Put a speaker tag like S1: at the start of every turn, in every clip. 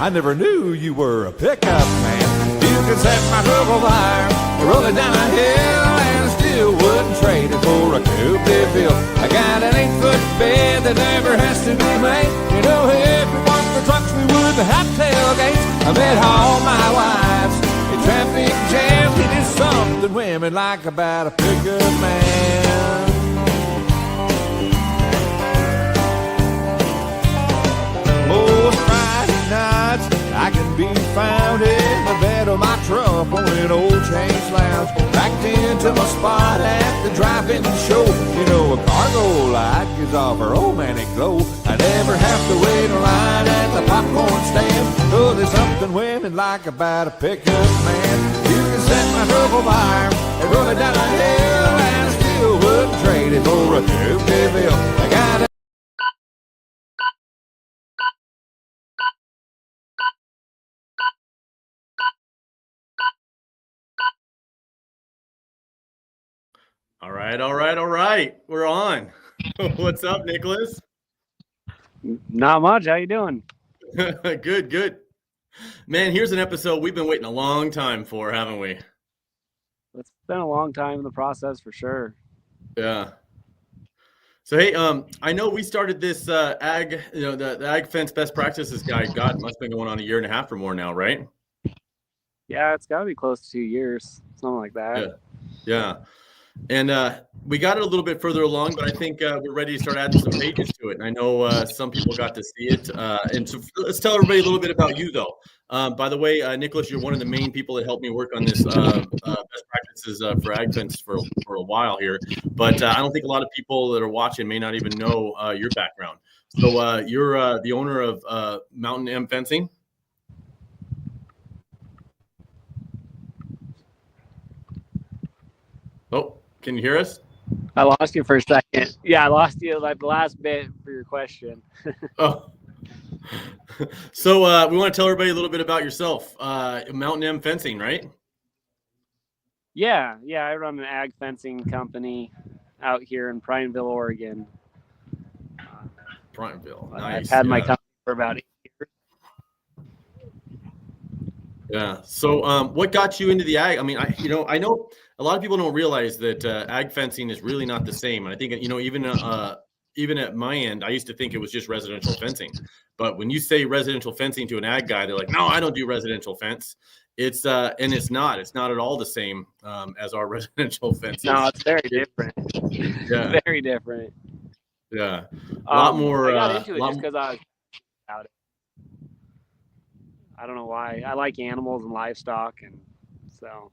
S1: I never knew you were a pickup man. You can set my trouble fire, roll it down a hill, and I still wouldn't trade it for a Coupe de Ville. I got an 8-foot bed that never has to be made. You know, if it weren't for trucks, we wouldn't have tailgates. I met all my wives in traffic jams. It is something women like about a pickup man. Most Friday nights I can be found in the bed of my truck on an old chain slouch, backed into my spot at the drive-in show. You know, a cargo light gives off a romantic glow. I never have to wait in line at the popcorn stand. Oh, there's something women like about a pickup man. You can set my trouble fire and roll it down a hill, and I still wouldn't trade it for a Coupe de Ville. I got
S2: All right. We're on. What's up, Nicholas?
S3: Not much. How you doing?
S2: Good. Man, here's an episode we've been waiting a long time for, haven't we?
S3: It's been a long time in the process for sure.
S2: Yeah. So, hey, I know we started this ag, the ag fence best practices guide. God, it must have been going on a year and a half or more now, right?
S3: Yeah, it's got to be close to 2 years, something like that.
S2: Yeah. And we got it a little bit further along, but I think we're ready to start adding some pages to it. And I know some people got to see it. And so let's tell everybody a little bit about you, though. By the way, Nicholas, you're one of the main people that helped me work on this best practices for ag fence for a while here. But I don't think a lot of people that are watching may not even know your background. So you're the owner of Mountain M Fencing. Oh, can you hear us?
S3: I lost you for a second. Yeah, I lost you like the last bit for your question.
S2: Oh. So we want to tell everybody a little bit about yourself. Mountain M Fencing, right?
S3: Yeah, I run an ag fencing company out here in Prineville, Oregon.
S2: Prineville, nice.
S3: I've had my company for about 8 years.
S2: Yeah. So what got you into the ag? I mean, I know a lot of people don't realize that ag fencing is really not the same. And I think, even at my end, I used to think it was just residential fencing. But when you say residential fencing to an ag guy, they're like, no, I don't do residential fence. It's and it's not at all the same as our residential fences.
S3: No, it's very different.
S2: Yeah.
S3: Very different.
S2: Yeah. A lot more.
S3: I got into it just because I was about it. I don't know why. I like animals and livestock, and so.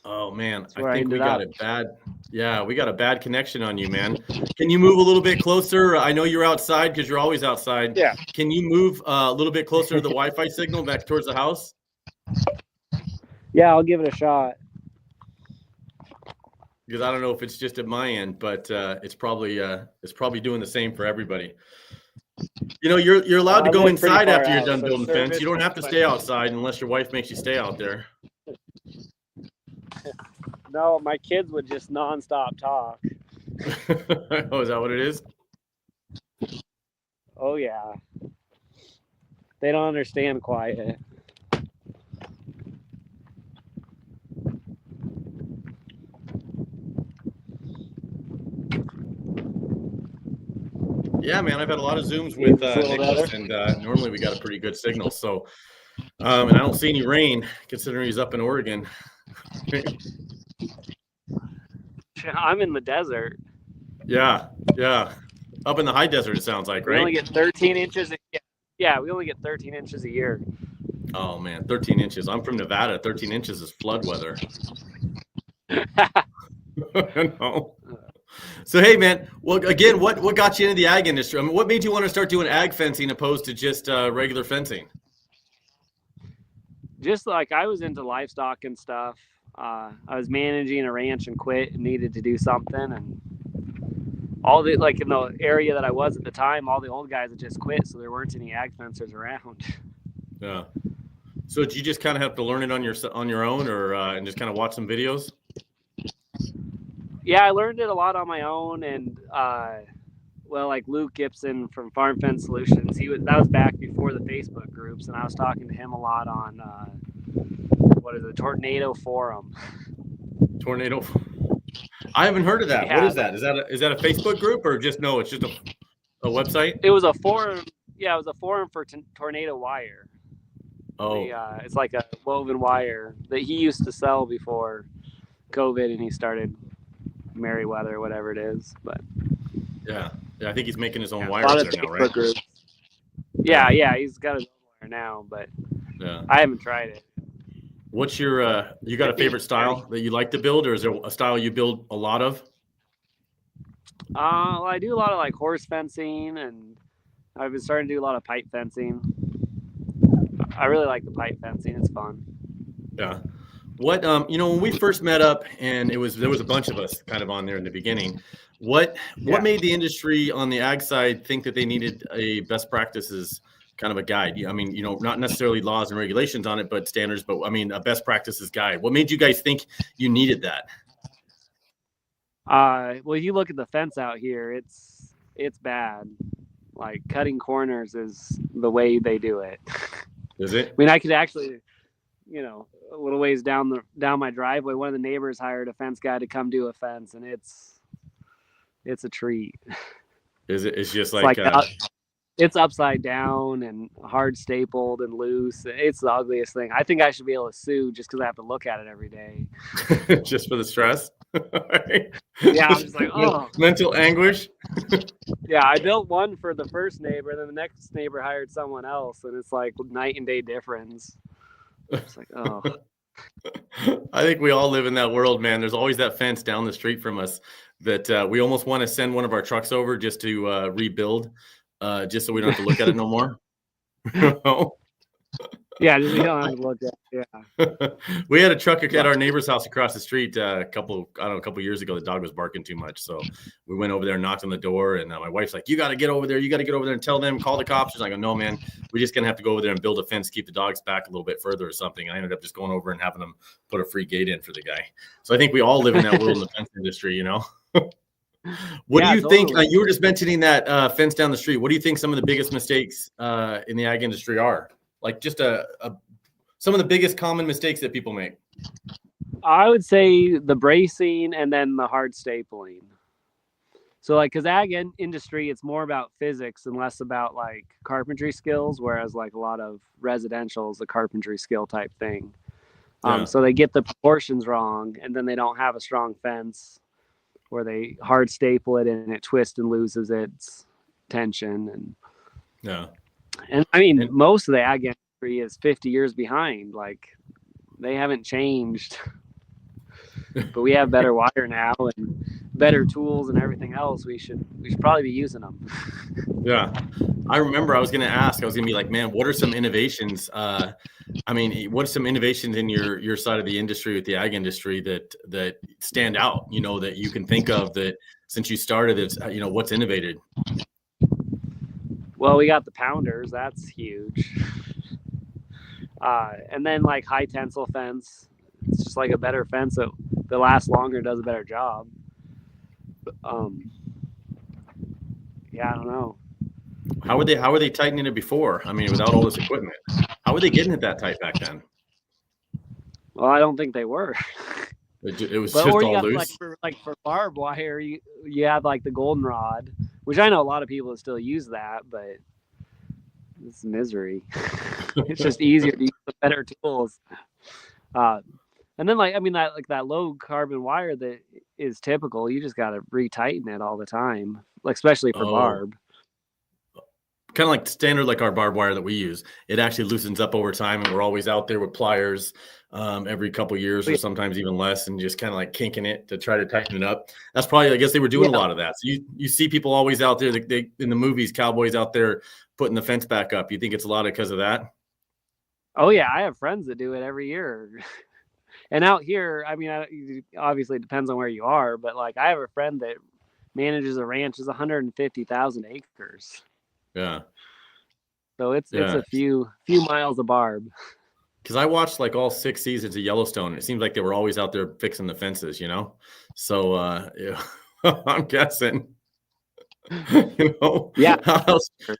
S2: Oh man,
S3: I
S2: think we got it bad. Yeah, we got a bad connection on you, man. Can you move a little bit closer? I know you're outside because you're always outside.
S3: Yeah.
S2: Can you move a little bit closer to the Wi-Fi signal back towards the house?
S3: Yeah, I'll give it a shot.
S2: Because I don't know if it's just at my end, but it's probably doing the same for everybody. You're allowed to go inside after you're done building fence. You don't have to stay outside unless your wife makes you stay out there.
S3: No, my kids would just nonstop talk.
S2: Oh, is that what it is?
S3: Oh yeah. They don't understand quiet.
S2: Yeah, man, I've had a lot of Zooms with Nicholas, and normally we got a pretty good signal. So, and I don't see any rain considering he's up in Oregon.
S3: I'm in the desert.
S2: Yeah. Up in the high desert, it sounds like, right?
S3: We only get 13 inches. Yeah, we only get 13 inches a year.
S2: Oh, man, 13 inches. I'm from Nevada. 13 inches is flood weather. No. So, hey, man, well, again, what got you into the ag industry? I mean, what made you want to start doing ag fencing opposed to just regular fencing?
S3: Just like I was into livestock and stuff. I was managing a ranch and quit and needed to do something. And all the, like in the area that I was at the time, all the old guys had just quit. So there weren't any ag fencers around.
S2: Yeah. So did you just kind of have to learn it on your own or and just kind of watch some videos?
S3: Yeah, I learned it a lot on my own, and well, like Luke Gibson from Farm Fence Solutions, that was back before the Facebook groups, and I was talking to him a lot on what is it, Tornado Forum.
S2: Tornado. I haven't heard of that.
S3: Yeah.
S2: What is that? Is that a Facebook group or just no? It's just a website.
S3: It was a forum. Yeah, it was a forum for tornado wire.
S2: Oh,
S3: It's like a woven wire that he used to sell before COVID, and he started Merriweather, whatever it is. But
S2: yeah. I think he's making his own
S3: a
S2: wire
S3: lot
S2: there
S3: of
S2: now,
S3: Facebook
S2: right?
S3: groups. Yeah, he's got his own wire now, but
S2: Yeah.
S3: I haven't tried it.
S2: What's your you got a favorite style that you like to build, or is there a style you build a lot of?
S3: Well, I do a lot of like horse fencing, and I've been starting to do a lot of pipe fencing. I really like the pipe fencing. It's fun.
S2: Yeah. What when we first met up, and there was a bunch of us kind of on there in the beginning. What made the industry on the ag side think that they needed a best practices kind of a guide? I mean, not necessarily laws and regulations on it, but standards. But I mean, a best practices guide. What made you guys think you needed that?
S3: Well, you look at the fence out here, it's bad. Like cutting corners is the way they do it.
S2: Is it?
S3: I mean, I could actually, a little ways down my driveway, one of the neighbors hired a fence guy to come do a fence, and it's a treat.
S2: Is it? It's just
S3: it's upside down and hard stapled and loose. It's the ugliest thing. I think I should be able to sue just because I have to look at it every day.
S2: just for the stress.
S3: Yeah, I'm just like, oh,
S2: mental anguish.
S3: Yeah, I built one for the first neighbor, and then the next neighbor hired someone else, and it's like night and day difference. It's like, oh.
S2: I think we all live in that world, man. There's always that fence down the street from us that we almost want to send one of our trucks over just to rebuild, just so we don't have to look at it no more.
S3: Yeah, just you don't have to look at it. Yeah.
S2: We had a truck at our neighbor's house across the street a couple years ago. The dog was barking too much, so we went over there and knocked on the door. And my wife's like, "You got to get over there. You got to get over there and tell them, call the cops." She's like, "No, man, we're just gonna have to go over there and build a fence, keep the dogs back a little bit further or something." And I ended up just going over and having them put a free gate in for the guy. So I think we all live in that world in the fence industry, What do you think? You were just mentioning that fence down the street. What do you think some of the biggest mistakes in the ag industry are? Like just some of the biggest common mistakes that people make.
S3: I would say the bracing and then the hard stapling. So like, cause ag industry, it's more about physics and less about like carpentry skills. Whereas like a lot of residential is a carpentry skill type thing. So they get the proportions wrong, and then they don't have a strong fence, where they hard staple it and it twists and loses its tension. And I mean, most of the ag industry is 50 years behind. Like they haven't changed, but we have better wire now and better tools and everything else. We should probably be using them.
S2: Yeah. I remember I was going to be like, man, what are some innovations? What are some innovations in your side of the industry with the ag industry that stand out, that you can think of that since you started it's, what's innovated?
S3: Well, we got the pounders. That's huge. And then like high tensile fence. It's just like a better fence that lasts longer, does a better job. Yeah, I don't know.
S2: How were they tightening it before? I mean, without all this equipment, how were they getting it that tight back then?
S3: Well, I don't think they were.
S2: It was just all loose.
S3: Like for barbed wire, you have like the goldenrod, which I know a lot of people still use that, but it's misery. It's just easier to use the better tools. And then that low carbon wire that is typical, you just got to retighten it all the time, like especially for barb.
S2: Kind of like standard, like our barbed wire that we use. It actually loosens up over time, and we're always out there with pliers every couple of years or sometimes even less, and just kind of like kinking it to try to tighten it up. That's probably, I guess they were doing a lot of that. So you see people always out there, they in the movies, cowboys out there putting the fence back up. You think it's a lot because of that?
S3: Oh yeah, I have friends that do it every year. And out here, I mean, obviously it depends on where you are, but like I have a friend that manages a ranch is 150,000 acres.
S2: Yeah.
S3: So it's a few miles of barb.
S2: Because I watched like all 6 seasons of Yellowstone. It seems like they were always out there fixing the fences, So I'm guessing. You know,
S3: Yeah.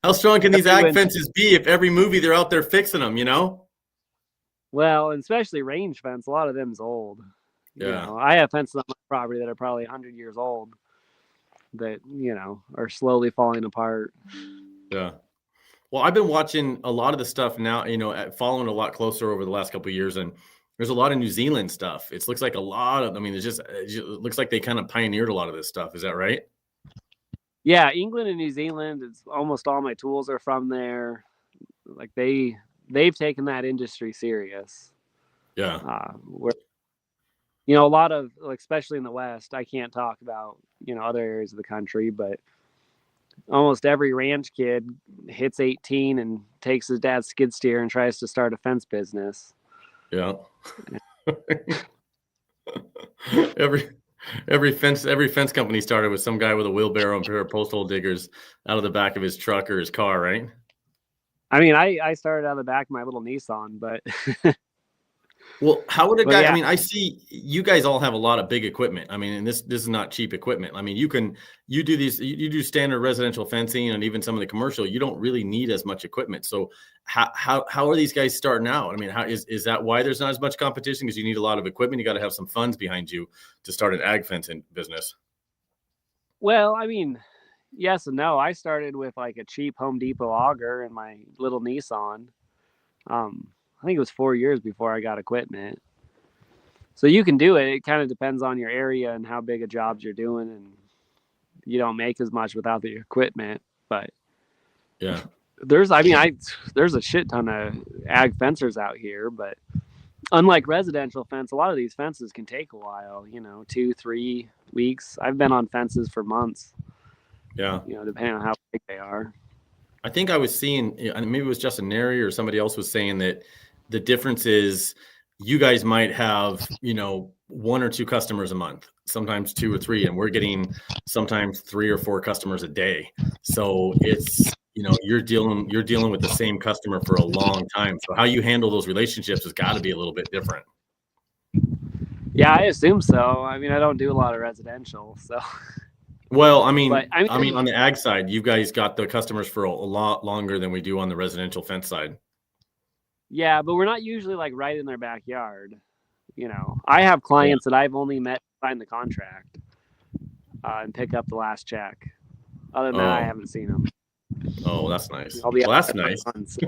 S2: how strong can these ag
S3: When-
S2: fences be if every movie they're out there fixing them? You know.
S3: Well, and especially range fence, a lot of them's old. You
S2: Yeah.
S3: know, I have fences on my property that are probably 100 years old that, you know, are slowly falling apart.
S2: Yeah. Well, I've been watching a lot of the stuff now, you know, following a lot closer over the last couple of years, and there's a lot of New Zealand stuff. It looks like a lot of, I mean, it just looks like they kind of pioneered a lot of this stuff. Is that right?
S3: Yeah, England and New Zealand, it's almost all my tools are from there. Like they've taken that industry serious.
S2: Yeah.
S3: Where, you know, a lot of, like, especially in the West, I can't talk about, you know, other areas of the country, but almost every ranch kid hits 18 and takes his dad's skid steer and tries to start a fence business.
S2: Yeah. every fence company started with some guy with a wheelbarrow and a pair of post hole diggers out of the back of his truck or his car, right?
S3: I mean, I started out of the back of my little Nissan, but
S2: well, how would a guy?
S3: yeah.
S2: I mean, I see you guys all have a lot of big equipment. I mean, and this is not cheap equipment. I mean, you do standard residential fencing and even some of the commercial. You don't really need as much equipment. So how are these guys starting out? I mean, how is that why there's not as much competition? Because you need a lot of equipment. You got to have some funds behind you to start an ag fencing business.
S3: Well, I mean, yes and no. I started with like a cheap Home Depot auger and my little Nissan. I think it was 4 years before I got equipment. So you can do it. It kind of depends on your area and how big a job you're doing, and you don't make as much without the equipment. But
S2: yeah,
S3: there's a shit ton of ag fencers out here, but unlike residential fence, a lot of these fences can take a while, you know, 2-3 weeks. I've been on fences for months.
S2: Yeah.
S3: You know, depending on how big they are.
S2: I think I was seeing, maybe it was Justin Neri or somebody else was saying that the difference is you guys might have, you know, 1 or 2 customers a month, sometimes 2 or 3, and we're getting sometimes 3 or 4 customers a day. So it's, you know, you're dealing with the same customer for a long time. So how you handle those relationships has got to be a little bit different.
S3: Yeah, I assume so. I mean, I don't do a lot of residential, so.
S2: Well, I mean,
S3: But,
S2: I mean, on the ag side, you guys got the customers for a lot longer than we do on the residential fence side.
S3: Yeah, but we're not usually like right in their backyard. You know, I have clients that I've only met to sign the contract and pick up the last check. Other than that, I haven't seen them.
S2: Oh, that's nice.
S3: I'll be
S2: Well, that's nice.
S3: Months.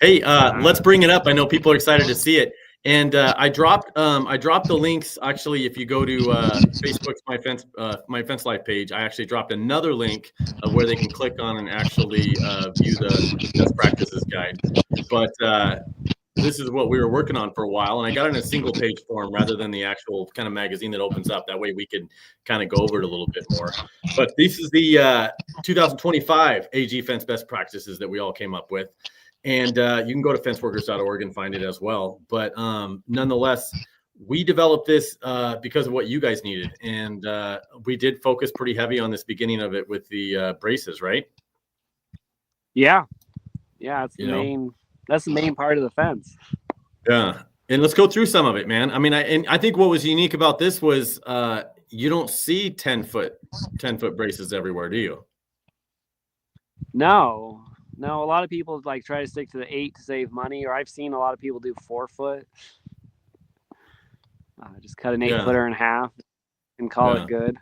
S2: Hey, let's bring it up. I know people are excited to see it. And I dropped the links. Actually, if you go to Facebook's My Fence Life page, I actually dropped another link of where they can click on and actually view the best practices guide. But this is what we were working on for a while, and I got it in a single page form rather than the actual kind of magazine that opens up. That way we can kind of go over it a little bit more. But this is the 2025 AG Fence Best Practices that we all came up with. And you can go to fenceworkers.org and find it as well. But nonetheless, we developed this because of what you guys needed. And we did focus pretty heavy on this beginning of it with the braces, right?
S3: Yeah. Yeah, that's the main part of the fence.
S2: Yeah. And let's go through some of it, man. I mean, I think what was unique about this was you don't see 10-foot braces everywhere, do you?
S3: No, a lot of people like try to stick to the 8 to save money, or I've seen a lot of people do 4 foot. Just cut an 8-footer in half and call it good.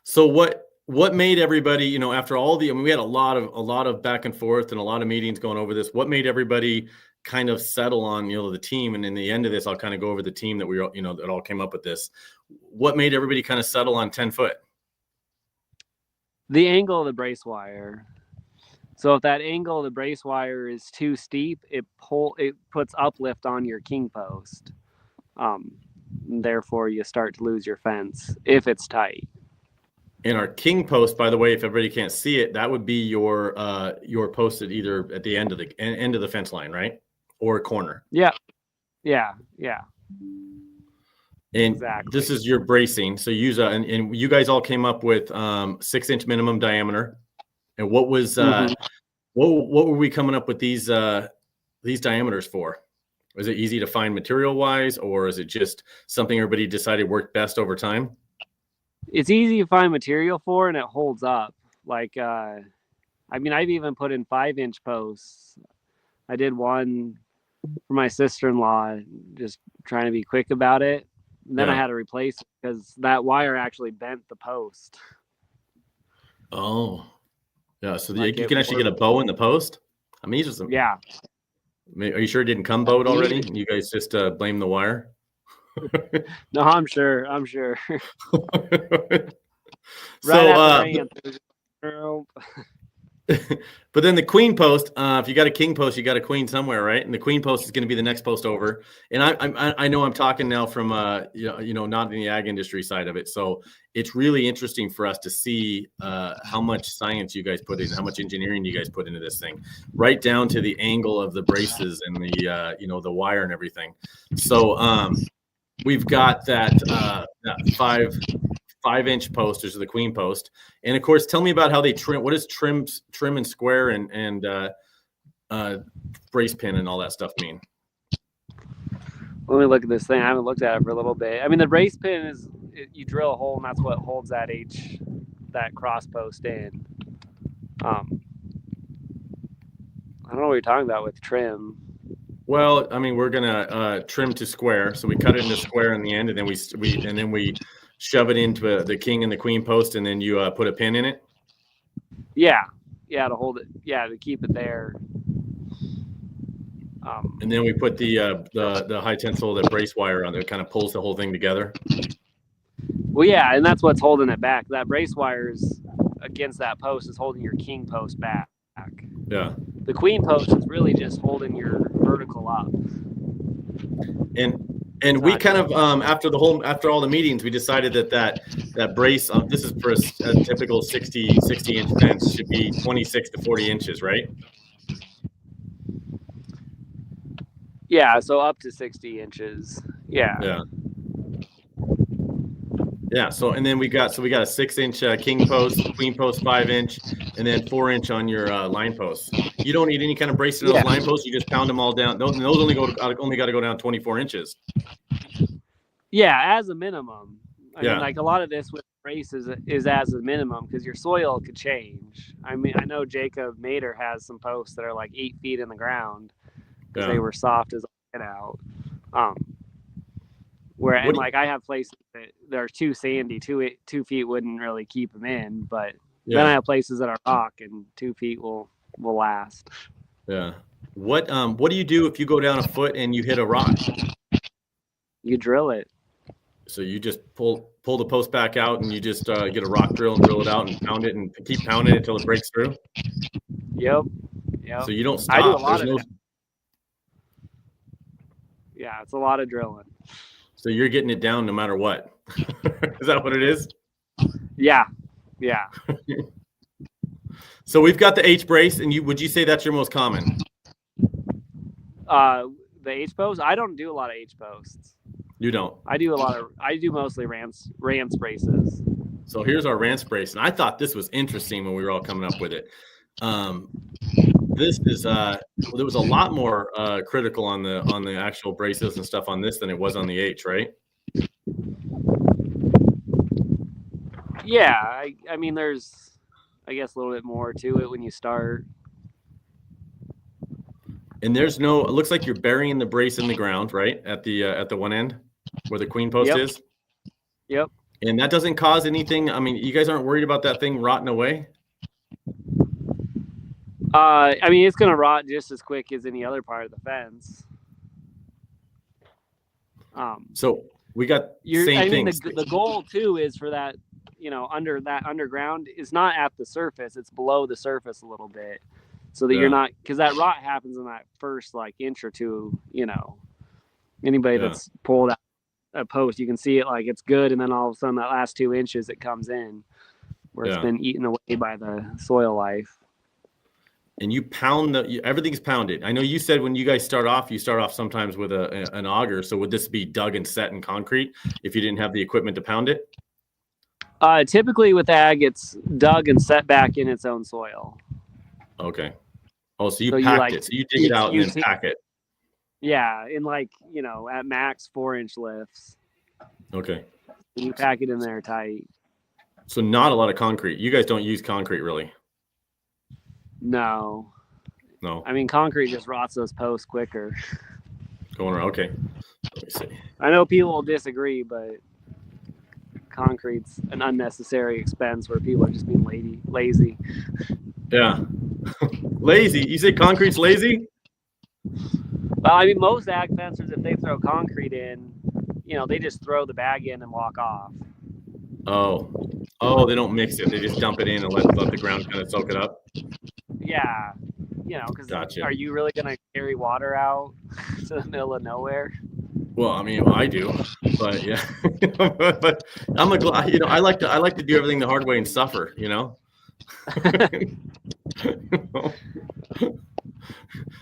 S2: So what made everybody, you know, after all the, I mean, we had a lot of back and forth and a lot of meetings going over this. What made everybody kind of settle on, you know, the team? And in the end of this, I'll kind of go over the team that we, you know, that all came up with this. What made everybody kind of settle on 10 foot?
S3: The angle of the brace wire. So if that angle of the brace wire is too steep, it puts uplift on your king post. Therefore, you start to lose your fence if it's tight.
S2: And our king post, by the way, if everybody can't see it, that would be your post at either at the end of the fence line, right, or corner.
S3: Yeah.
S2: And
S3: exactly.
S2: This is your bracing. So use and you guys all came up with 6-inch minimum diameter. And what was what were we coming up with these diameters for? Was it easy to find material wise, or is it just something everybody decided worked best over time?
S3: It's easy to find material for, and it holds up. Like, I mean, I've even put in 5-inch posts. I did one for my sister-in-law, just trying to be quick about it. And then I
S2: Yeah.
S3: had to replace it because that wire actually bent the post.
S2: Oh, yeah. So
S3: Like
S2: you
S3: it
S2: can actually get a bow in the post. I mean, just
S3: Yeah.
S2: are you sure it didn't come bowed
S3: You need
S2: already?
S3: it.
S2: You guys just blame the wire.
S3: No, I'm sure.
S2: So,
S3: Right after Rance.
S2: but then the queen post, if you got a king post, you got a queen somewhere, right? And the queen post is going to be the next post over. And I know I'm talking now from not in the ag industry side of it. So it's really interesting for us to see how much science you guys put in, how much engineering you guys put into this thing, right down to the angle of the braces and the wire and everything. So we've got that 5-inch post, which is the queen post, and of course, tell me about how they trim. What does trim and square and brace pin and all that stuff mean?
S3: Let me look at this thing. I haven't looked at it for a little bit. I mean, the brace pin is you drill a hole, and that's what holds that cross post in. I don't know what you're talking about with trim.
S2: Well, I mean, we're gonna trim to square, so we cut it into square in the end, and then we shove it into the king and the queen post, and then you put a pin in it.
S3: Yeah, to hold it. Yeah, to keep it there.
S2: And then we put the high tensile, the brace wire on there, kind of pulls the whole thing together.
S3: Well, yeah, and that's what's holding it back. That brace wires against that post is holding your king post back.
S2: Yeah.
S3: The queen post is really just holding your vertical up.
S2: And we kind of after all the meetings, we decided that brace, this is for a typical 60 inch fence, should be 26 to 40 inches, right?
S3: Yeah, so up to 60 inches. Yeah.
S2: So and then we got a 6-inch king post, queen post 5-inch, and then 4-inch on your line posts. You don't need any kind of brace in those line posts. You just pound them all down. Those only got to go down 24 inches.
S3: Yeah, as a minimum. I mean, like a lot of this with brace is as a minimum because your soil could change. I mean, I know Jacob Mader has some posts that are like 8 feet in the ground because they were soft as all get out. I have places that are too sandy, 2 feet wouldn't really keep them in, but then I have places that are rock and 2 feet will last.
S2: Yeah. What do you do if you go down a foot and you hit a rock?
S3: You drill it. So
S2: you just pull the post back out and you just get a rock drill and drill it out and pound it and keep pounding it until it breaks through?
S3: Yep.
S2: So you don't stop.
S3: I do a lot of that. Yeah, it's a lot of drilling.
S2: So you're getting it down no matter what. Is that what it is?
S3: Yeah.
S2: So we've got the H brace, and would you say that's your most common?
S3: The H post? I don't do a lot of H posts.
S2: You don't? I do
S3: mostly Rance braces.
S2: So here's our Rance brace, and I thought this was interesting when we were all coming up with it. This is there was a lot more critical on the actual braces and stuff on this than it was on the H, right?
S3: Yeah, I mean there's I guess a little bit more to it when you start.
S2: And there's no, it looks like you're burying the brace in the ground, right? At the one end where the queen post is.
S3: Yep.
S2: And that doesn't cause anything. I mean, you guys aren't worried about that thing rotting away?
S3: I mean, it's going to rot just as quick as any other part of the fence.
S2: So we got same things.
S3: The goal too is for that, under that underground is not at the surface. It's below the surface a little bit so that you're not, because that rot happens in that first inch or two, anybody that's pulled out a post, you can see it like it's good. And then all of a sudden that last 2 inches, it comes in where it's been eaten away by the soil life.
S2: And you pound everything's pounded. I know you said when you guys start off sometimes with an auger. So would this be dug and set in concrete if you didn't have the equipment to pound it?
S3: Typically with ag, it's dug and set back in its own soil.
S2: Okay. Oh, so you packed it. So you dig it out and then pack it.
S3: Yeah, in at max 4-inch lifts.
S2: Okay.
S3: And you pack it in there tight.
S2: So not a lot of concrete. You guys don't use concrete really?
S3: No.
S2: No.
S3: I mean, concrete just rots those posts quicker.
S2: Going around. Okay. Let me see.
S3: I know people will disagree, but concrete's an unnecessary expense where people are just being lazy.
S2: Yeah. Lazy. You say concrete's lazy?
S3: Well, I mean, most ag fencers, if they throw concrete in, they just throw the bag in and walk off.
S2: Oh, they don't mix it. They just dump it in and let the ground kind of soak it up.
S3: Yeah. Because
S2: Gotcha.
S3: Are you really going to carry water out to the middle of nowhere?
S2: Well, I mean, I do, but yeah, but I'm I like to do everything the hard way and suffer,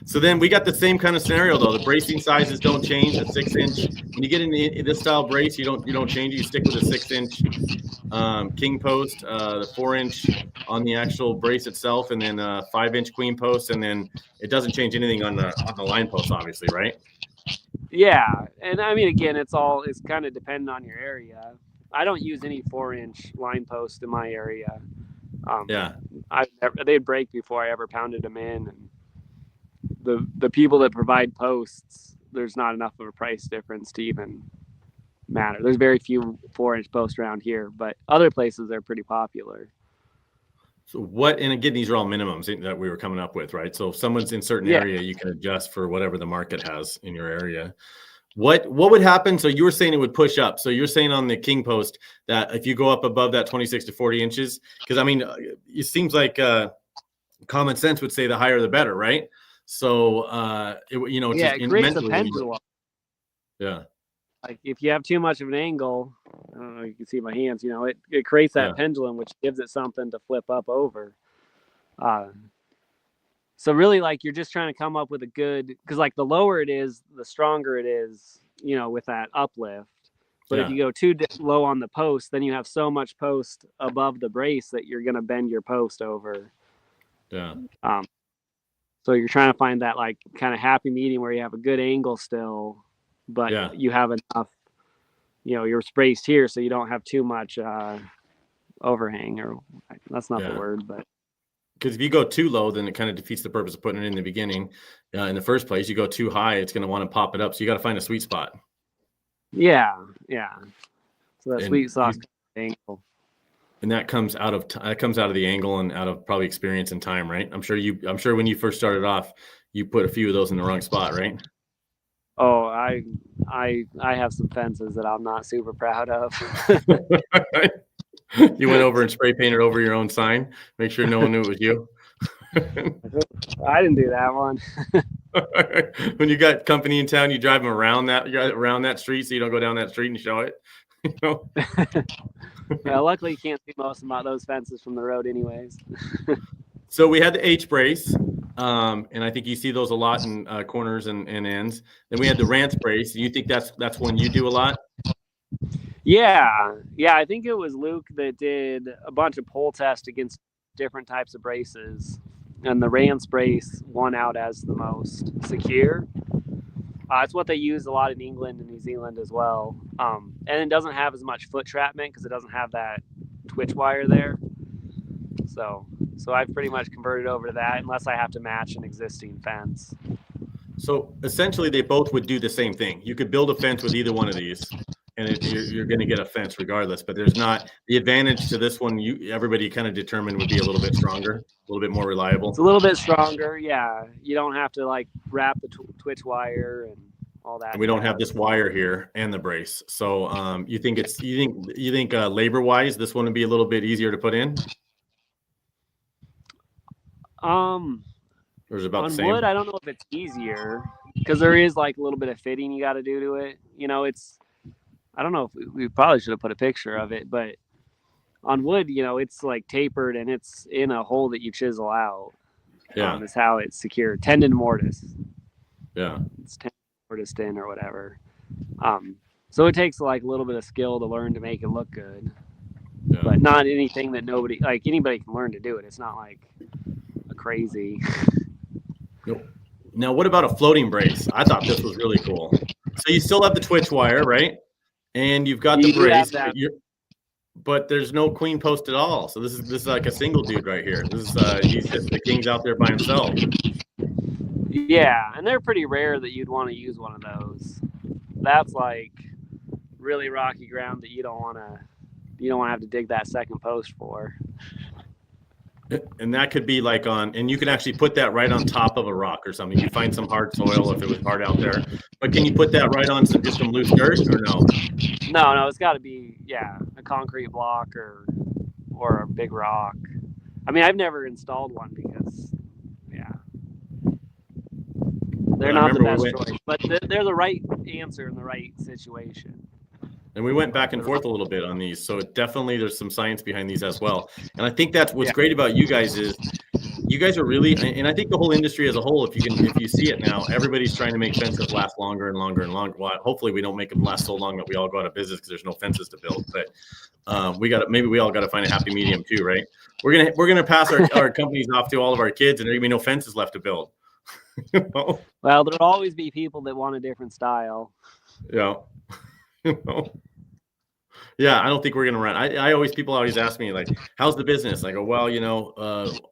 S2: So then we got the same kind of scenario though. The bracing sizes don't change. The 6-inch. When you get in this style brace, you don't change it. You stick with a 6-inch king post, the 4-inch on the actual brace itself, and then 5-inch queen post, and then it doesn't change anything on the line post, obviously, right?
S3: Yeah, and I mean, again, it's kind of dependent on your area. I don't use any 4-inch line post in my area. They'd break before I ever pounded them in. And the people that provide posts, there's not enough of a price difference to even matter. There's very few 4-inch posts around here, but other places they're pretty popular.
S2: So and again, these are all minimums that we were coming up with, right? So if someone's in a certain area, you can adjust for whatever the market has in your area. What would happen? So you were saying it would push up. So you're saying on the king post that if you go up above that 26 to 40 inches, because I mean, it seems like common sense would say the higher the better, right? So it
S3: creates a pendulum.
S2: Yeah.
S3: Like if you have too much of an angle, I don't know, you can see my hands, it creates that pendulum, which gives it something to flip up over. So really, like, you're just trying to come up with a good, because like the lower it is, the stronger it is, with that uplift. But if you go too low on the post, then you have so much post above the brace that you're going to bend your post over.
S2: Yeah.
S3: So you're trying to find that like kind of happy medium where you have a good angle still, but you have enough, you're braced here, so you don't have too much overhang, or that's not the word, but.
S2: Because if you go too low, then it kind of defeats the purpose of putting it in the beginning. In the first place, you go too high, it's going to want to pop it up. So you got to find a sweet spot. Yeah.
S3: So that sweet spot angle.
S2: And that comes out of the angle and out of probably experience and time, right? I'm sure when you first started off, you put a few of those in the wrong spot, right?
S3: Oh, I have some fences that I'm not super proud of.
S2: You went over and spray painted over your own sign, make sure no one knew it was you.
S3: I didn't do that one.
S2: When you got company in town, you drive them around that street, so you don't go down that street and show it.
S3: Yeah, luckily you can't see most of those fences from the road anyways.
S2: So we had the H brace, and I think you see those a lot in corners and ends. Then we had the Rance brace. You think that's one you do a lot?
S3: Yeah. I think it was Luke that did a bunch of pull tests against different types of braces, and the Rance brace won out as the most secure. It's what they use a lot in England and New Zealand as well. And it doesn't have as much foot trapment because it doesn't have that twitch wire there. So I've pretty much converted over to that unless I have to match an existing fence. So
S2: essentially they both would do the same thing. You could build a fence with either one of these, and you're going to get a fence regardless, but there's not the advantage to this one. Everybody kind of determined would be a little bit stronger, a little bit more reliable.
S3: It's a little bit stronger. Yeah. You don't have to like wrap the twitch wire and all that.
S2: And we don't have this wire here and the brace. So you think labor wise, this one would be a little bit easier to put in?
S3: Or
S2: is it about
S3: on
S2: the same?
S3: wood, I don't know if it's easier because there is like a little bit of fitting you got to do to it. I don't know if we probably should have put a picture of it, but on wood, it's like tapered and it's in a hole that you chisel out.
S2: Yeah.
S3: Is how it's secured. Tendon mortise.
S2: Yeah.
S3: It's tendon mortise in or whatever. So it takes like a little bit of skill to learn to make it look good. Yeah. But not anything that anybody can learn to do it. It's not like a crazy.
S2: Nope. Now, what about a floating brace? I thought this was really cool. So you still have the twitch wire, right? And you've got the brace. but there's no queen post at all. So this is like a single dude right here. This is he's just the king's out there by himself.
S3: Yeah, and they're pretty rare that you'd want to use one of those. That's like really rocky ground that you don't want to have to dig that second post for.
S2: And that could be like and you can actually put that right on top of a rock or something. You find some hard soil if it was hard out there. But can you put that right on just some loose dirt or no?
S3: No, it's got to be a concrete block or a big rock. I mean, I've never installed one because they're not the best choice, but they're the right answer in the right situation.
S2: And we went back and forth a little bit on these. So definitely there's some science behind these as well. And I think that's what's great about you guys is you guys are really, and I think the whole industry as a whole, if you see it now, everybody's trying to make fences last longer and longer and longer. Well, hopefully we don't make them last so long that we all go out of business because there's no fences to build. But maybe we all got to find a happy medium too, right? We're gonna pass our companies off to all of our kids, and there's gonna be no fences left to build. You know?
S3: Well, there'll always be people that want a different style.
S2: Yeah. You know? Yeah, I don't think we're gonna run. People always ask me like, "How's the business?" I go, "Well,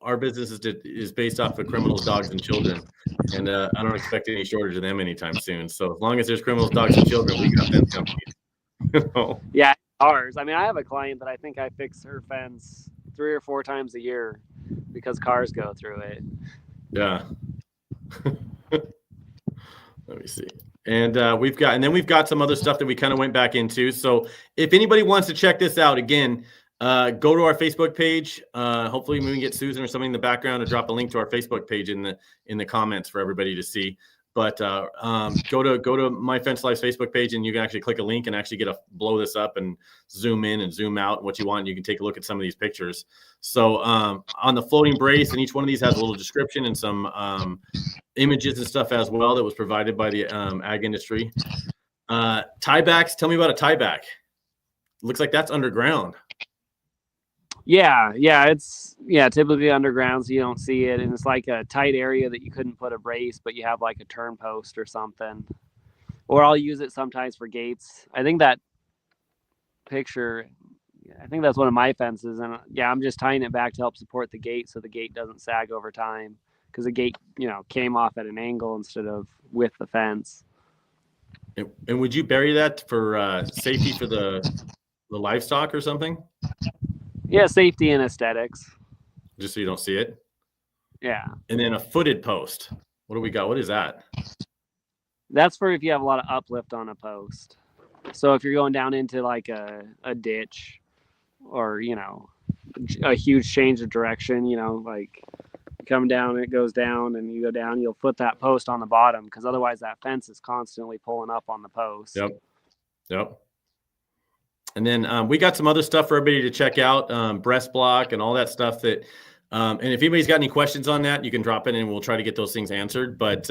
S2: our business is based off of criminals, dogs, and children, and I don't expect any shortage of them anytime soon. So as long as there's criminals, dogs, and children, we got fence companies." You know? Yeah,
S3: ours. I mean, I have a client that I think I fix her fence 3 or 4 times a year because cars go through it.
S2: Yeah. Let me see. And we've got some other stuff that we kind of went back into. So if anybody wants to check this out again, go to our Facebook page. Hopefully we can get Susan or somebody in the background to drop a link to our Facebook page in the comments for everybody to see. But go to My Fence Life's Facebook page, and you can actually click a link and actually blow this up and zoom in and zoom out what you want. You can take a look at some of these pictures. So on the floating brace, and each one of these has a little description and some images and stuff as well that was provided by the ag industry. Tiebacks. Tell me about a tieback. Looks like that's underground.
S3: Yeah, it's typically underground, so you don't see it, and it's like a tight area that you couldn't put a brace, but you have like a turn post or something. Or I'll use it sometimes for gates. I think that picture, I think that's one of my fences, and I'm just tying it back to help support the gate so the gate doesn't sag over time, because the gate, came off at an angle instead of with the fence.
S2: And would you bury that for safety for the livestock or something?
S3: Yeah, safety and aesthetics.
S2: Just so you don't see it?
S3: Yeah.
S2: And then a footed post. What do we got? What is that?
S3: That's for if you have a lot of uplift on a post. So if you're going down into like a ditch or, a huge change of direction, like come down, it goes down and you go down, you'll put that post on the bottom because otherwise that fence is constantly pulling up on the post.
S2: Yep. And then we got some other stuff for everybody to check out, breast block and all that stuff that, and if anybody's got any questions on that, you can drop it and we'll try to get those things answered. But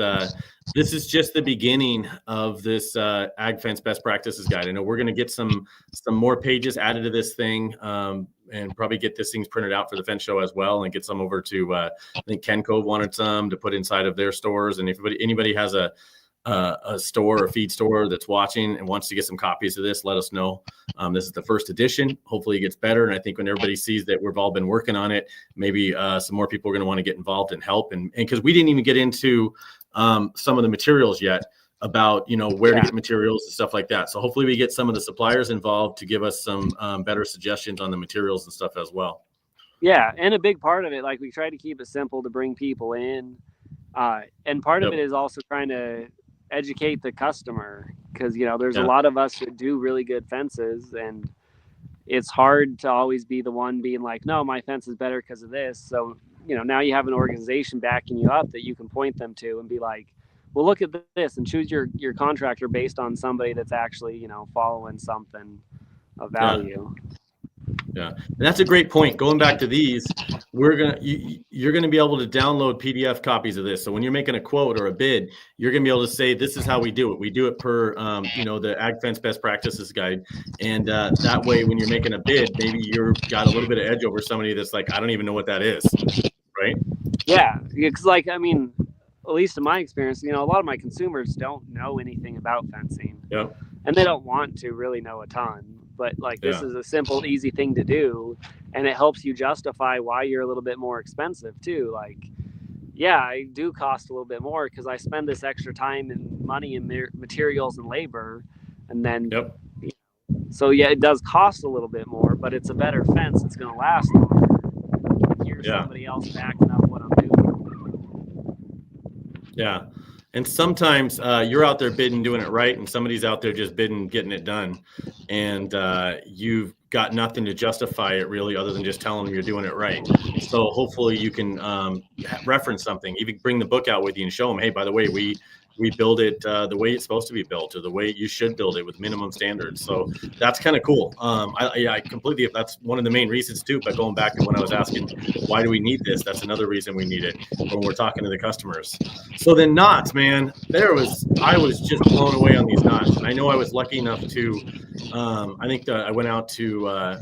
S2: this is just the beginning of this Ag Fence Best Practices Guide. I know we're going to get some more pages added to this thing and probably get this things printed out for the fence show as well and get some over to, I think Kenco wanted some to put inside of their stores. And if anybody has a store or feed store that's watching and wants to get some copies of this, let us know. This is the first edition. Hopefully it gets better. And I think when everybody sees that we've all been working on it, maybe some more people are going to want to get involved and help. And because we didn't even get into some of the materials yet about, where to get materials and stuff like that. So hopefully we get some of the suppliers involved to give us some better suggestions on the materials and stuff as well.
S3: Yeah. And a big part of it, like we try to keep it simple to bring people in. And part of it is also trying to educate the customer because there's a lot of us that do really good fences and it's hard to always be the one being like, no, my fence is better because of this. So now you have an organization backing you up that you can point them to and be like, well, look at this and choose your contractor based on somebody that's actually following something of value.
S2: Yeah, and that's a great point. Going back to these, you're gonna be able to download PDF copies of this. So when you're making a quote or a bid, you're gonna be able to say, "This is how we do it. We do it per, the Ag Fence Best Practices Guide." And that way, when you're making a bid, maybe you've got a little bit of edge over somebody that's like, "I don't even know what that is," right?
S3: Yeah, because at least in my experience, a lot of my consumers don't know anything about fencing.
S2: Yeah,
S3: and they don't want to really know a ton. but like this is a simple, easy thing to do, and it helps you justify why you're a little bit more expensive too. Like, yeah, I do cost a little bit more because I spend this extra time and money and materials and labor, and then so yeah, it does cost a little bit more, but it's a better fence. It's going to last longer. Here's somebody else backing up what I'm doing.
S2: Yeah. And sometimes you're out there bidding, doing it right, and somebody's out there just bidding, getting it done. And you've got nothing to justify it really other than just telling them you're doing it right. So hopefully you can reference something, even bring the book out with you and show them, hey, by the way, we build it the way it's supposed to be built, or the way you should build it with minimum standards. So that's kind of cool. I completely, that's one of the main reasons too, but going back to when I was asking, why do we need this? That's another reason we need it when we're talking to the customers. So then knots, man, I was just blown away on these knots. And I know I was lucky enough to, I think I went out to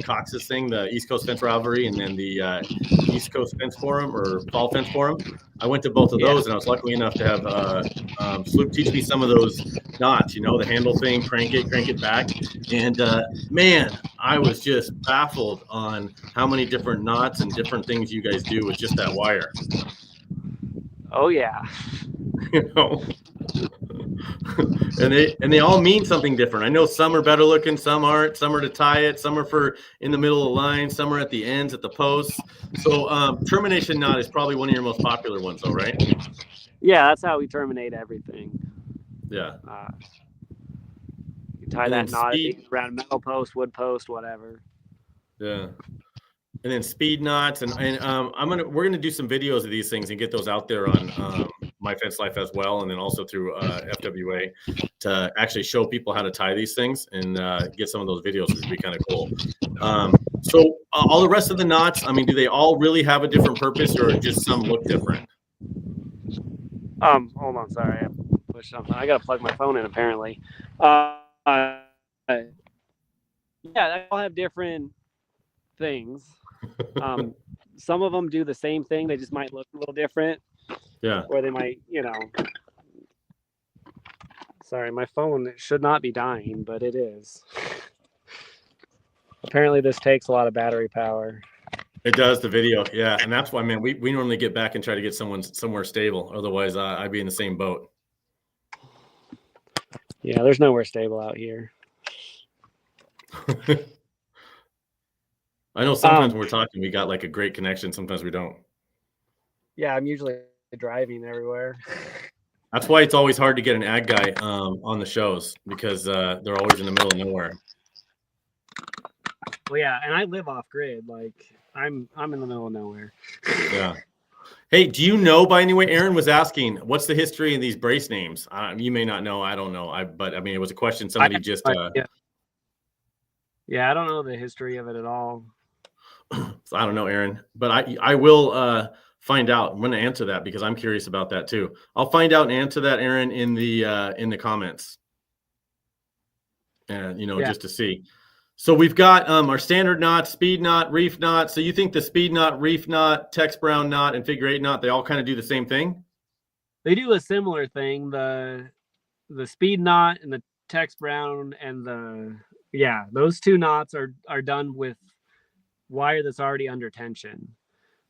S2: Cox's thing, the East Coast Fence Rivalry, and then the East Coast Fence Forum or Fall Fence Forum. I went to both of those, and I was lucky enough to have Sloop teach me some of those knots, the handle thing, crank it back. And man, I was just baffled on how many different knots and different things you guys do with just that wire.
S3: Oh yeah.
S2: And they all mean something different. I know some are better looking, some aren't. Some are to tie it, some are for in the middle of the line, some are at the ends, at the posts. So termination knot is probably one of your most popular ones, though, right?
S3: Yeah, that's how we terminate everything.
S2: Yeah.
S3: You tie that knot around a metal post, wood post, whatever.
S2: Yeah. And then speed knots, and we're gonna do some videos of these things and get those out there on My Fence Life as well, and then also through FWA to actually show people how to tie these things and get some of those videos, which would be kind of cool. So all the rest of the knots, I mean, do they all really have a different purpose, or just some look different?
S3: Hold on, sorry, I pushed something. I gotta plug my phone in apparently. Yeah, they all have different things. Some of them do the same thing, they just might look a little different.
S2: Yeah.
S3: Or they might, sorry, my phone should not be dying, but it is. Apparently this takes a lot of battery power.
S2: It does, the video. Yeah. And that's why, man, we normally get back and try to get someone somewhere stable. Otherwise I'd be in the same boat.
S3: Yeah, there's nowhere stable out here.
S2: I know sometimes when we're talking, we got like a great connection. Sometimes we don't.
S3: Yeah, I'm usually driving everywhere.
S2: That's why it's always hard to get an ag guy on the shows, because they're always in the middle of nowhere.
S3: Well, yeah, and I live off grid. Like I'm in the middle of nowhere.
S2: Yeah. Hey, do you know, by any way, Aaron was asking, what's the history of these brace names? You may not know. I don't know. But I mean, it was a question somebody
S3: Yeah, I don't know the history of it at all.
S2: So I don't know, Aaron, but I will find out. I'm going to answer that because I'm curious about that too. I'll find out and answer that, Aaron, in the comments, and just to see. So we've got our standard knot, speed knot, reef knot. So you think the speed knot, reef knot, Tex Brown knot, and figure 8 knot, they all kind of do the same thing?
S3: They do a similar thing. The speed knot and the Tex Brown and those two knots are done with wire that's already under tension.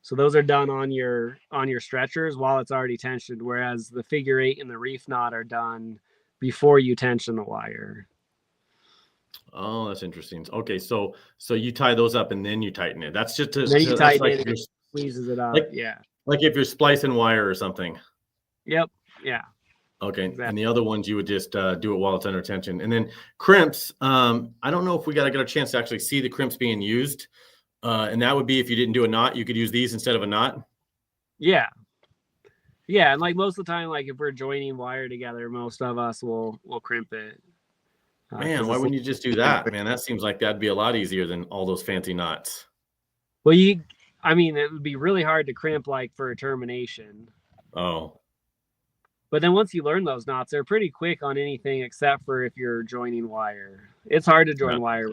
S3: So those are done on your stretchers while it's already tensioned, whereas the figure 8 and the reef knot are done before you tension the wire.
S2: Oh, that's interesting. Okay, so you tie those up and then you tighten it. That's just
S3: then you tighten it and it squeezes it up.
S2: Like if you're splicing wire or something.
S3: Yep. Yeah.
S2: Okay. Exactly. And the other ones you would just do it while it's under tension. And then crimps. I don't know if we got to get a chance to actually see the crimps being used. And that would be if you didn't do a knot, you could use these instead of a knot.
S3: Yeah. Yeah. And like most of the time, like if we're joining wire together, most of us will crimp it.
S2: Man, why wouldn't you just do that? Man, that seems like that'd be a lot easier than all those fancy knots.
S3: Well, it would be really hard to crimp like for a termination.
S2: Oh.
S3: But then once you learn those knots, they're pretty quick on anything except for if you're joining wire. It's hard to join wire.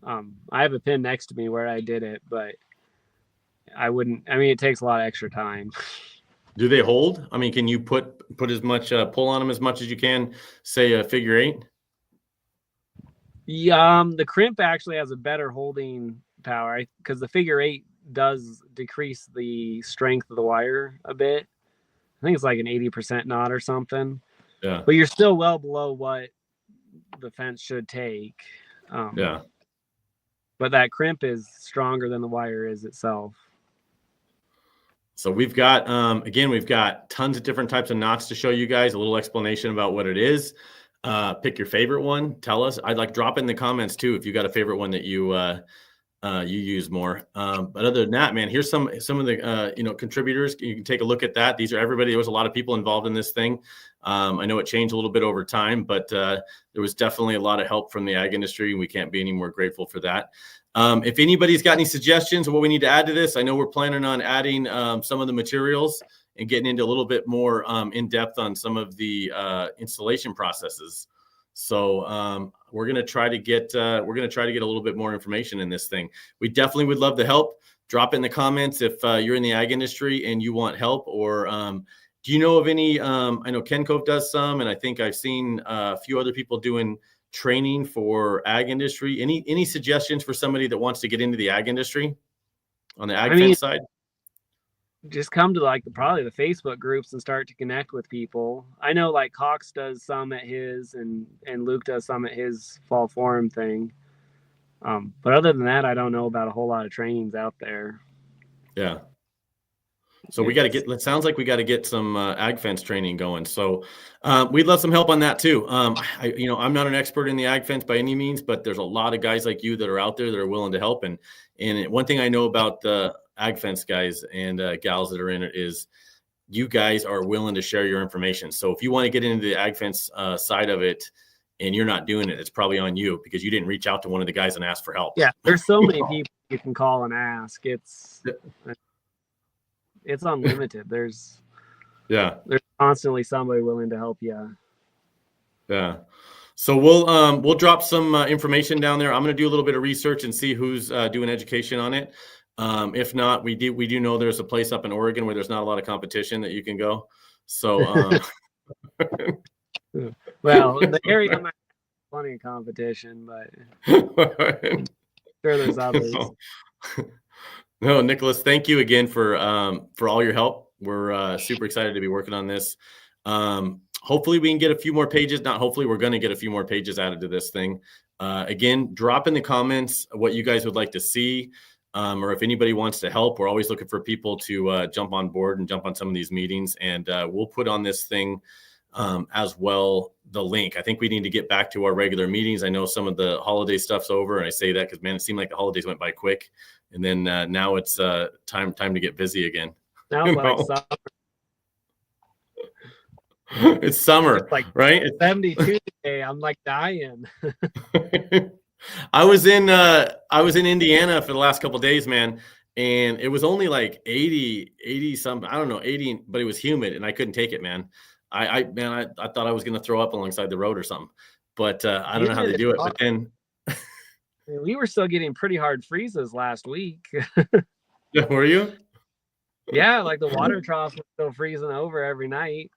S3: I have a pin next to me where I did it, but it takes a lot of extra time.
S2: Do they hold? I mean, can you put as much pull on them as much as you can, say a figure 8?
S3: Yeah, the crimp actually has a better holding power because the figure 8 does decrease the strength of the wire a bit. I think it's like an 80% knot or something.
S2: Yeah.
S3: But you're still well below what the fence should take.
S2: Yeah.
S3: But that crimp is stronger than the wire is itself.
S2: So we've got, again, we've got tons of different types of knots to show you guys, a little explanation about what it is. Pick your favorite one. Tell us. I'd like drop in the comments too if you got a favorite one that you use more. But other than that, man, here's some of the contributors. You can take a look at that. These are everybody. There was a lot of people involved in this thing. I know it changed a little bit over time, but there was definitely a lot of help from the ag industry, and we can't be any more grateful for that. If anybody's got any suggestions of what we need to add to this, I know we're planning on adding some of the materials and getting into a little bit more in depth on some of the installation processes. So we're gonna try to get a little bit more information in this thing. We definitely would love to help. Drop in the comments if you're in the ag industry and you want help, or do you know of any? I know Ken Cove does some, and I think I've seen a few other people doing training for ag industry. Any suggestions for somebody that wants to get into the ag industry on the ag fence side?
S3: Just come to probably the Facebook groups and start to connect with people. I know like Cox does some at his, and Luke does some at his fall forum thing. But other than that, I don't know about a whole lot of trainings out there. Yeah.
S2: So we got to get, it sounds like we got to get some ag fence training going. So we'd love some help on that too. I'm not an expert in the ag fence by any means, but there's a lot of guys like you that are out there that are willing to help. And one thing I know about the ag fence guys and gals that are in it is you guys are willing to share your information. So if you want to get into the ag fence side of it and you're not doing it, it's probably on you because you didn't reach out to one of the guys and ask for help.
S3: Yeah. There's so many people you can call and ask. It's unlimited. There's constantly somebody willing to help you.
S2: Yeah. So we'll drop some information down there. I'm going to do a little bit of research and see who's doing education on it. If not, we do know there's a place up in Oregon where there's not a lot of competition that you can go. So
S3: well, the area might have plenty of competition, but sure there's others.
S2: No, Nicholas, thank you again for all your help. We're super excited to be working on this. Hopefully we can get a few more pages. Not hopefully, we're going to get a few more pages added to this thing. Again, drop in the comments what you guys would like to see, or if anybody wants to help. We're always looking for people to jump on board and jump on some of these meetings. And we'll put on this thing as well the link. I think we need to get back to our regular meetings. I know some of the holiday stuff's over, and I say that because, man, it seemed like the holidays went by quick. And then now it's time to get busy again.
S3: Now it's like
S2: summer. It's summer,
S3: it's like
S2: right? It's
S3: 72 today. I'm like dying.
S2: I was in Indiana for the last couple of days, man, and it was only like 80 something. I don't know, 80, but it was humid, and I couldn't take it, man. I thought I was going to throw up alongside the road or something, but I don't know how they do it. But then.
S3: We were still getting pretty hard freezes last week.
S2: Yeah, were you?
S3: Yeah, like the water troughs were still freezing over every night.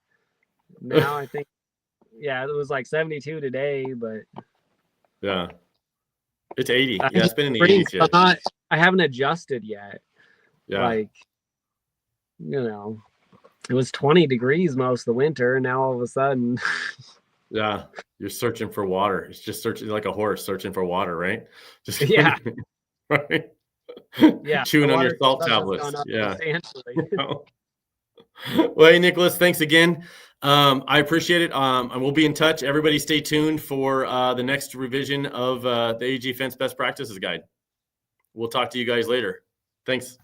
S3: Now I think, yeah, it was like 72 today, but
S2: yeah, it's 80. Yeah, it's been in the 80s.
S3: Yeah. I haven't adjusted yet.
S2: Yeah,
S3: like it was 20 degrees most of the winter, and now all of a sudden.
S2: Yeah, you're searching for water. It's just searching like a horse searking for water, right? Just
S3: yeah,
S2: right.
S3: Yeah,
S2: chewing on your salt tablets. Yeah. Well, hey, Nicholas, thanks again. I appreciate it. And we'll be in touch. Everybody, stay tuned for the next revision of the AG Fence Best Practices Guide. We'll talk to you guys later. Thanks.